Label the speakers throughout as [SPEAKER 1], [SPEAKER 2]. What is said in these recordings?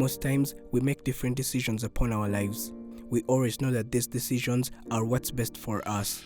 [SPEAKER 1] Most times, we make different decisions upon our lives. We always know that these decisions are what's best for us.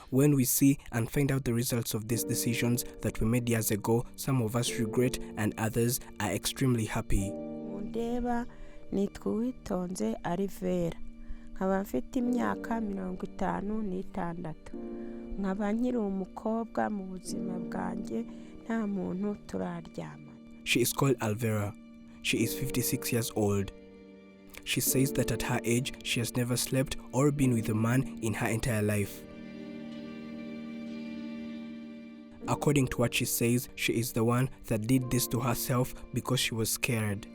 [SPEAKER 1] When we see and find out the results of these decisions that we made years ago, some of us regret and others are extremely happy.
[SPEAKER 2] Mundeba nitwa Uwitonze Alivera, nkaba mfite imyaka 56, nkaba nkiri umukobwa mu buzima bwanjye, nta muntu turaryama.
[SPEAKER 1] She is called Alvera. She is 56 years old. She says that at her age, she has never slept or been with a man in her entire life. According to what she says, she is the one that did this to herself because she was scared.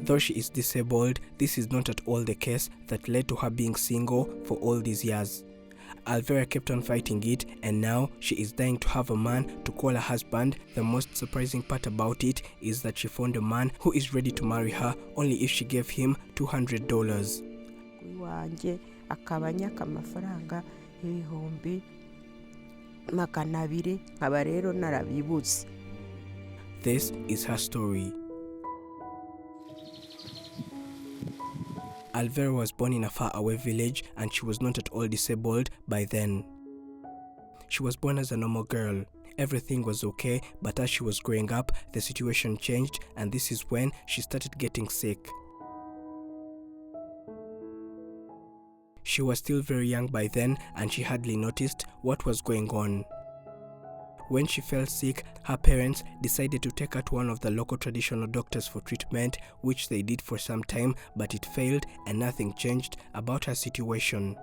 [SPEAKER 1] Though she is disabled, this is not at all the case that led to her being single for all these years. Alvera kept on fighting it, and now she is dying to have a man to call her husband. The most surprising part about it is that she found a man who is ready to marry her only if she gave him $200.
[SPEAKER 2] Wanje akabanyaka amafaranga ibihumbi 200, nkaba rero narabibuze.
[SPEAKER 1] This is her story. Alvera was born in a faraway village and she was not at all disabled by then. She was born as a normal girl. Everything was okay, but as she was growing up, the situation changed, and this is when she started getting sick. She was still very young by then and she hardly noticed what was going on. When she fell sick, her parents decided to take her to one of the local traditional doctors for treatment, which they did for some time, but it failed and nothing changed about her situation.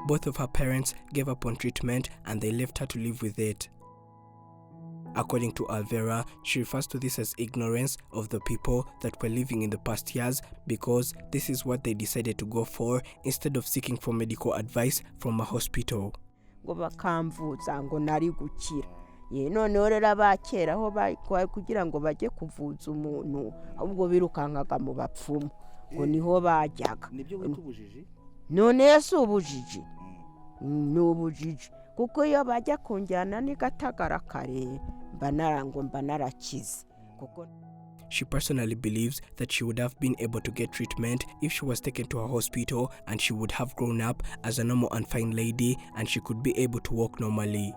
[SPEAKER 1] Both of her parents gave up on treatment and they left her to live with it. According to Alvera, she refers to this as ignorance of the people that were living in the past years, because this is what they decided to go for instead of seeking for medical advice from a hospital.
[SPEAKER 2] Ngo bakamvuza ngo nari gukira. Noneho rero abakera aho kugira ngo bajye kuvuza umuntu, ahubwo birukankaga mu bapfumu ngo niho bajyaga.
[SPEAKER 3] Nibyo witubujije?
[SPEAKER 2] None yesu ubujiji. N'ubujiji. Kuko iyo bajya kunjyana ni gatagara kare mba narakize.
[SPEAKER 1] She personally believes that she would have been able to get treatment if she was taken to a hospital, and she would have grown up as a normal and fine lady and she could be able to walk normally.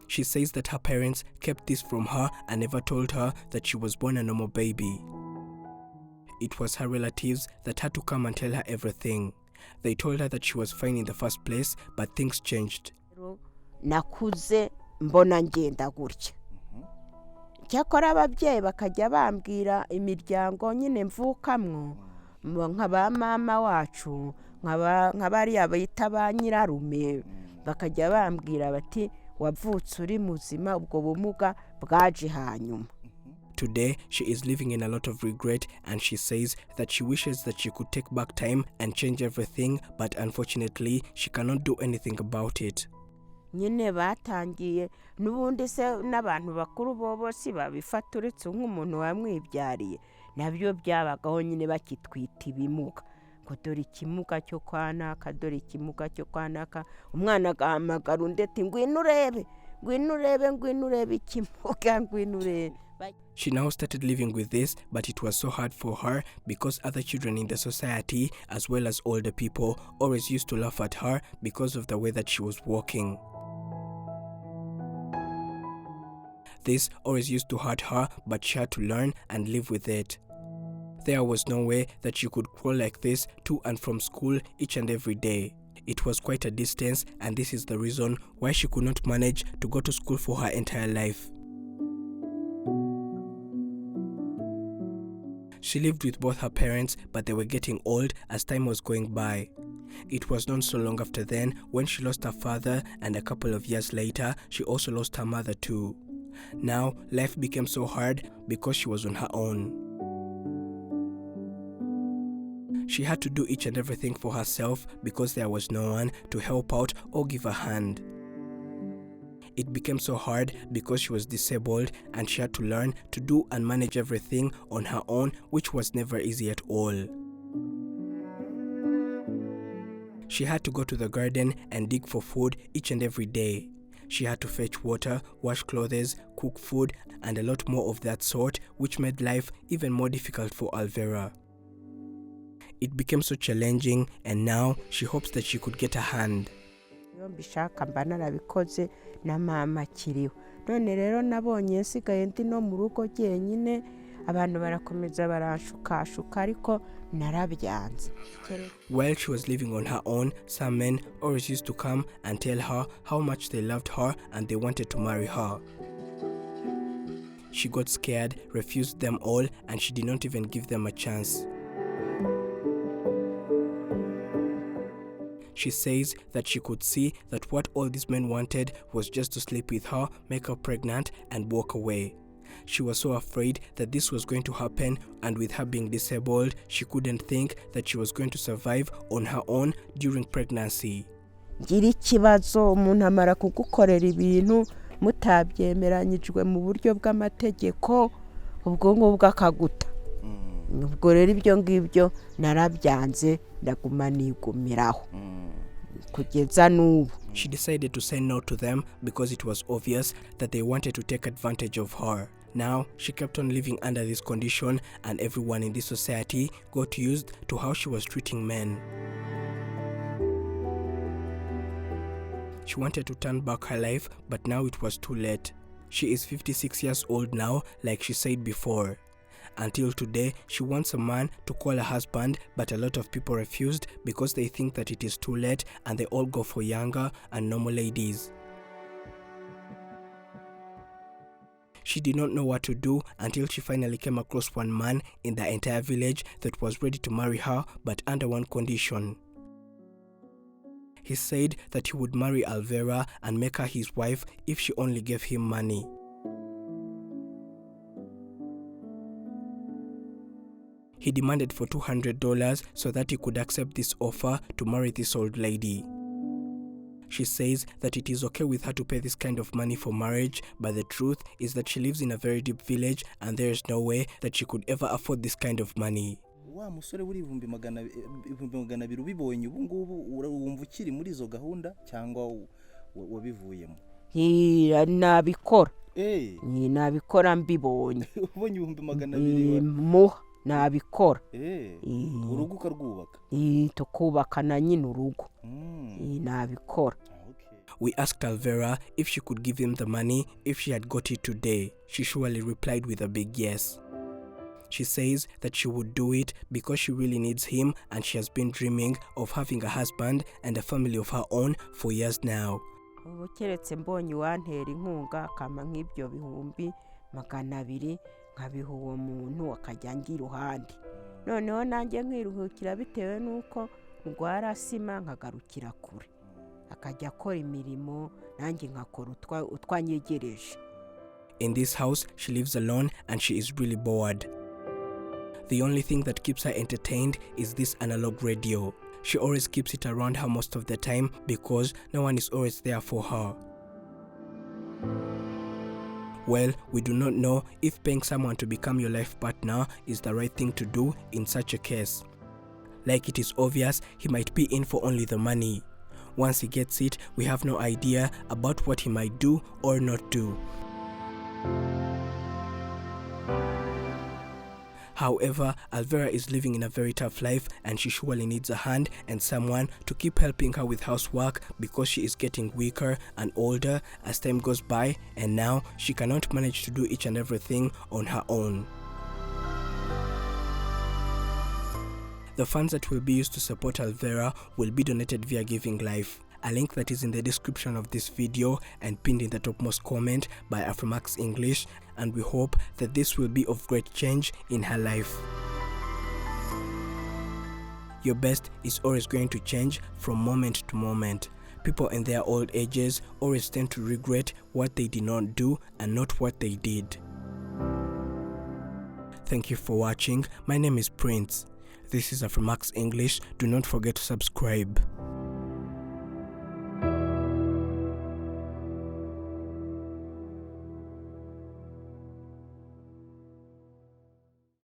[SPEAKER 1] She says that her parents kept this from her and never told her that she was born a normal baby. It was her relatives that had to come and tell her everything. They told her that she was fine in the first place, but things changed.
[SPEAKER 2] Nakuze mbona ngenda gutya. Cyakora ababyeyi bakajya bambwira imiryango nyine mvukamwo, nkaba mama wacu, nkabari abita ba nyirarume, bakajya bambwira bati wavutse uri muzima, ubwo bumuga bwaje hanyuma.
[SPEAKER 1] Today, she is living in a lot of regret, and she says that she wishes that she could take back time and change everything, but unfortunately, she cannot do anything about it.
[SPEAKER 2] Nyine batangiye nubundi se n'abantu bakuru bobo si babifata uretse nk'umuntu wamwibyariye, nabyo byabagaho nyine bakitwita ibimuga. Ngo dore ikimuga cyo kwanaka, dore ikimuga cyo kwanaka, umwana agahamagara undi ati ngwino urebe ikimuga, ngwino urebe.
[SPEAKER 1] She now started living with this, but it was so hard for her because other children in the society, as well as older people, always used to laugh at her because of the way that she was walking. This always used to hurt her, but she had to learn and live with it. There was no way that she could crawl like this to and from school each and every day. It was quite a distance, and this is the reason why she could not manage to go to school for her entire life. She lived with both her parents, but they were getting old as time was going by. It was not so long after then when she lost her father, and a couple of years later, she also lost her mother too. Now, life became so hard because she was on her own. She had to do each and everything for herself because there was no one to help out or give a hand. It became so hard because she was disabled and she had to learn to do and manage everything on her own, which was never easy at all. She had to go to the garden and dig for food each and every day. She had to fetch water, wash clothes, cook food, and a lot more of that sort, which made life even more difficult for Alvera. It became so challenging, and now she hopes that she could get a hand.
[SPEAKER 2] iyo mbishaka mba narabikoze na mama akiriho, none rero nabonye nsigaye ndi no mu rugo jyenyine, abantu barakomeza baranshukashuka ariko narabyanze.
[SPEAKER 1] While she was living on her own, some men always used to come and tell her how much they loved her and they wanted to marry her. She got scared, refused them all, and she did not even give them a chance. She says that she could see that what all these men wanted was just to sleep with her, make her pregnant, and walk away. She was so afraid that this was going to happen, and with her being disabled, she couldn't think that she was going to survive on her own during pregnancy.
[SPEAKER 2] Ngira ikibazo umuntu amara kugukorera ibintu mutabyemeranyijwe mu buryo bw'amategeko, ubwo ngubwo akaguta. Ubwo rero ibyo ngibyo narabyanze ndaguma nigumiraho kugeza n'ubu.
[SPEAKER 1] She decided to say no to them because it was obvious that they wanted to take advantage of her. Now, she kept on living under this condition, and everyone in this society got used to how she was treating men. She wanted to turn back her life, but now it was too late. She is 56 years old now, like she said before. Until today, she wants a man to call her husband, but a lot of people refused because they think that it is too late and they all go for younger and normal ladies. She did not know what to do until she finally came across one man in the entire village that was ready to marry her, but under one condition. He said that he would marry Alvera and make her his wife if she only gave him money. He demanded for $200 so that he could accept this offer to marry this old lady. She says that it is okay with her to pay this kind of money for marriage, but the truth is that she lives in a very deep village and there is no way that she could ever afford this kind of money.
[SPEAKER 3] Wa musore buri 200,000 ubibonye ubu ngubu wumva ukiri muri izo gahunda cyangwa wabivuyemo?
[SPEAKER 2] Nabikora. Nabikora mbibonye.
[SPEAKER 3] Ubonye 200,000
[SPEAKER 2] muha nabikora.
[SPEAKER 3] Urugo ukarwubaka?
[SPEAKER 2] Tukubaka na nyine urugo. Nabikora.
[SPEAKER 1] We asked Alvera if she could give him the money if she had got it today. She surely replied with a big yes. She says that she would do it because she really needs him and she has been dreaming of having a husband and a family of her own for years now.
[SPEAKER 2] Ubu keretse mbonye wantera inkunga akama nk'ibyo 200,000 nkabiha uwo muntu akajya ngira iruhande. Noneho nanjye nkiruhukira bitewe nuko ndwara sima nkagarukira kure. Akajya akora imirimo nanjye nkakora utwanyegereje.
[SPEAKER 1] In this house, she lives alone and she is really bored. The only thing that keeps her entertained is this analog radio. She always keeps it around her most of the time because no one is always there for her. Well, we do not know if paying someone to become your life partner is the right thing to do in such a case. Like it is obvious, he might be in for only the money. Once he gets it, we have no idea about what he might do or not do. However, Alvera is living in a very tough life and she surely needs a hand and someone to keep helping her with housework because she is getting weaker and older as time goes by, and now she cannot manage to do each and everything on her own. The funds that will be used to support Alvera will be donated via Giving Life. A link that is in the description of this video and pinned in the topmost comment by Afrimax English, and we hope that this will be of great change in her life. Your best is always going to change from moment to moment. People in their old ages always tend to regret what they did not do and not what they did. Thank you for watching. My name is Prince. This is Afrimax English. Do not forget to subscribe.